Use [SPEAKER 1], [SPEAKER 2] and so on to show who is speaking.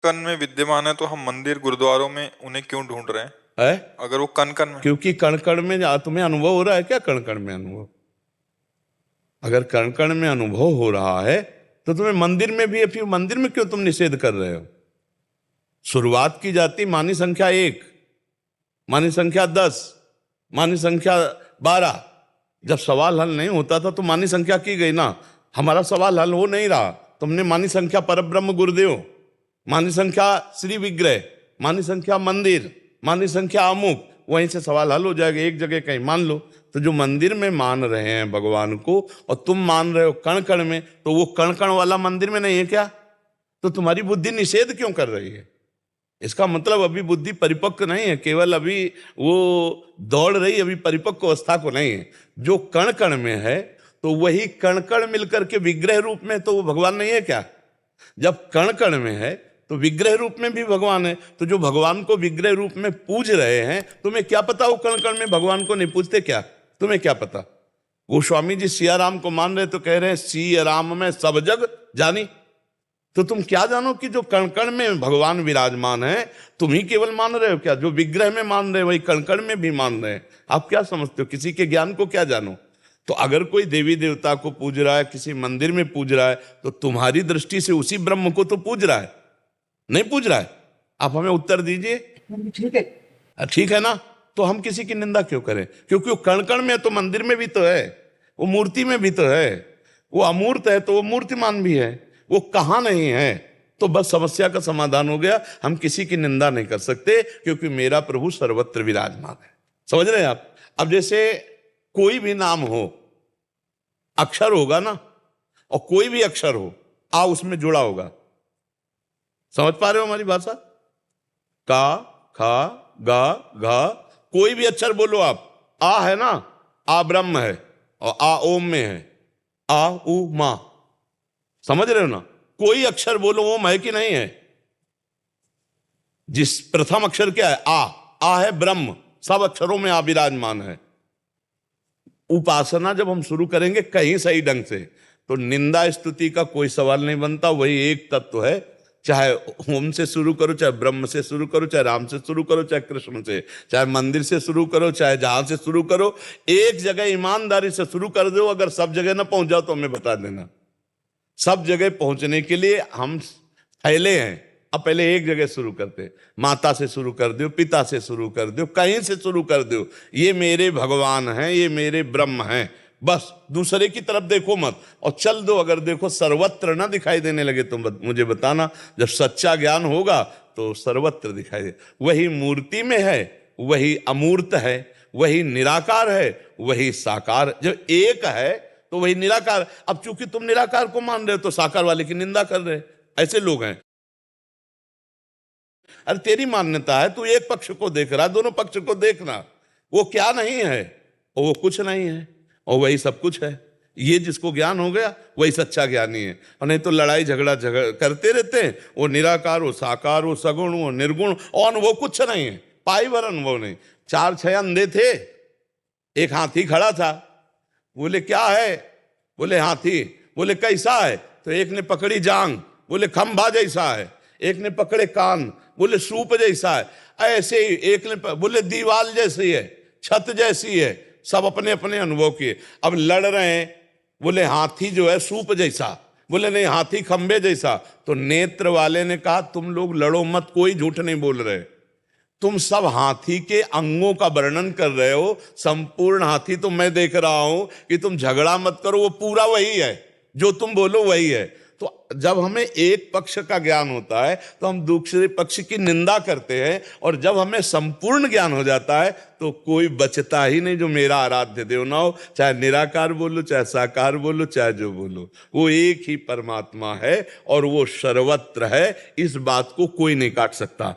[SPEAKER 1] कण में विद्यमान है तो हम मंदिर गुरुद्वारों में उन्हें क्यों ढूंढ रहे हैं?
[SPEAKER 2] है
[SPEAKER 1] अगर वो कण कण में,
[SPEAKER 2] क्योंकि कण कण में तुम्हें अनुभव हो रहा है क्या? कण कण में अनुभव, अगर कण कण में अनुभव हो रहा है तो तुम्हें मंदिर में भी है, फिर मंदिर में क्यों तुम निषेध कर रहे हो? शुरुआत की जाती मानी संख्या 1, मानी संख्या 10, मानी संख्या 12। जब सवाल हल नहीं होता था तो मानी संख्या की गई ना। हमारा सवाल हल हो नहीं रहा, तुमने मानी संख्या परब्रह्म गुरुदेव, मानी संख्या श्री विग्रह, मानी संख्या मंदिर, मानी संख्या अमुक, वहीं से सवाल हल हो जाएगा। एक जगह कहीं मान लो। तो जो मंदिर में मान रहे हैं भगवान को और तुम मान रहे हो कण कण में, तो वो कण कण वाला मंदिर में नहीं है क्या? तो तुम्हारी बुद्धि निषेध क्यों कर रही है? इसका मतलब अभी बुद्धि परिपक्व नहीं है, केवल अभी वो दौड़ रही, अभी परिपक्व अवस्था को नहीं है। जो कण कण में है तो वही कण कण मिलकर के विग्रह रूप में, तो वो भगवान नहीं है क्या? जब कण कण में है तो विग्रह रूप में भी भगवान है। तो जो भगवान को विग्रह रूप में पूज रहे हैं, तुम्हें क्या पता वो कण कण में भगवान को नहीं पूजते क्या? तुम्हें क्या पता? गोस्वामी जी सिया राम को मान रहे तो कह रहे हैं सिया राम में सब जग जानी। तो तुम क्या जानो कि जो कण कण में भगवान विराजमान है, तुम ही केवल मान रहे हो क्या? जो विग्रह में मान रहे हो वही कण कण में भी मान रहे हैं। आप क्या समझते हो? किसी के ज्ञान को क्या जानो? तो अगर कोई देवी देवता को पूज रहा है, किसी मंदिर में पूज रहा है, तो तुम्हारी दृष्टि से उसी ब्रह्म को तो पूज रहा है, नहीं पूज रहा है? आप हमें उत्तर दीजिए।
[SPEAKER 3] ठीक है,
[SPEAKER 2] ठीक है ना? तो हम किसी की निंदा क्यों करें? क्योंकि वो कण कण में है तो मंदिर में भी तो है, वो मूर्ति में भी तो है, वो अमूर्त है तो वो मूर्तिमान भी है, वो कहां नहीं है। तो बस समस्या का समाधान हो गया। हम किसी की निंदा नहीं कर सकते क्योंकि मेरा प्रभु सर्वत्र विराजमान है। समझ रहे हैं आप? अब जैसे कोई भी नाम हो, अक्षर होगा ना, और कोई भी अक्षर हो, आ उसमें जुड़ा होगा। समझ पा रहे हो हमारी भाषा? का, खा, गा, घा, कोई भी अक्षर बोलो आप। आ है ना, आ ब्रह्म है और आ ओम में है, आ उ मा। समझ रहे हो ना? कोई अक्षर बोलो ओम है कि नहीं है? जिस प्रथम अक्षर क्या है? आ है ब्रह्म, सब अक्षरों में आ विराजमान है। उपासना जब हम शुरू करेंगे कहीं सही ढंग से, तो निंदा स्तुति का कोई सवाल नहीं बनता। वही एक तत्व है। चाहे ओम से शुरू करो, चाहे ब्रह्म से शुरू करो, चाहे राम से शुरू करो, चाहे कृष्ण से, चाहे मंदिर से शुरू करो, चाहे जहां से शुरू करो, एक जगह ईमानदारी से शुरू कर दो। अगर सब जगह ना पहुंच जाओ तो हमें बता देना। सब जगह पहुंचने के लिए हम फैले हैं। अब पहले एक जगह शुरू करते, माता से शुरू कर दो, पिता से शुरू कर दो, कहीं से शुरू कर दो। ये मेरे भगवान हैं, ये मेरे ब्रह्म हैं, बस दूसरे की तरफ देखो मत और चल दो। अगर देखो सर्वत्र ना दिखाई देने लगे तो मुझे बताना। जब सच्चा ज्ञान होगा तो सर्वत्र दिखाई दे। वही मूर्ति में है, वही अमूर्त है, वही निराकार है, वही साकार। जब एक है तो वही निराकार। अब चूंकि तुम निराकार को मान रहे हो तो साकार वाले की निंदा कर रहे, ऐसे लोग हैं। अरे तेरी मान्यता है, तू एक पक्ष को देख रहा है, दोनों पक्ष को देखना। वो क्या नहीं है, और वो कुछ नहीं है, और वही सब कुछ है। ये जिसको ज्ञान हो गया वही सच्चा ज्ञानी है। और नहीं तो लड़ाई झगड़ा करते रहते हैं। वो निराकार हो, साकार हो, सगुण हो, निर्गुण, और अनुभव कुछ नहीं है, पाई भर अनुभव नहीं। 4-6 अंधे थे, एक हाथी खड़ा था। बोले क्या है? बोले हाथी। बोले कैसा है? तो एक ने पकड़ी जांग, बोले खंभा जैसा है। एक ने पकड़े कान, बोले सूप जैसा है। ऐसे ही एक ने बोले दीवाल जैसी है, छत जैसी है। सब अपने अपने अनुभव किए। अब लड़ रहे हैं। बोले हाथी जो है सूप जैसा, बोले नहीं हाथी खंभे जैसा। तो नेत्र वाले ने कहा तुम लोग लड़ो मत, कोई झूठ नहीं बोल रहे। तुम सब हाथी के अंगों का वर्णन कर रहे हो, संपूर्ण हाथी तो मैं देख रहा हूं कि तुम झगड़ा मत करो, वो पूरा वही है, जो तुम बोलो वही है। तो जब हमें एक पक्ष का ज्ञान होता है तो हम दूसरे पक्ष की निंदा करते हैं, और जब हमें संपूर्ण ज्ञान हो जाता है तो कोई बचता ही नहीं जो मेरा आराध्य देव ना हो। चाहे निराकार बोलो, चाहे साकार बोलो, चाहे जो बोलो, वो एक ही परमात्मा है और वो सर्वत्र है। इस बात को कोई नहीं काट सकता।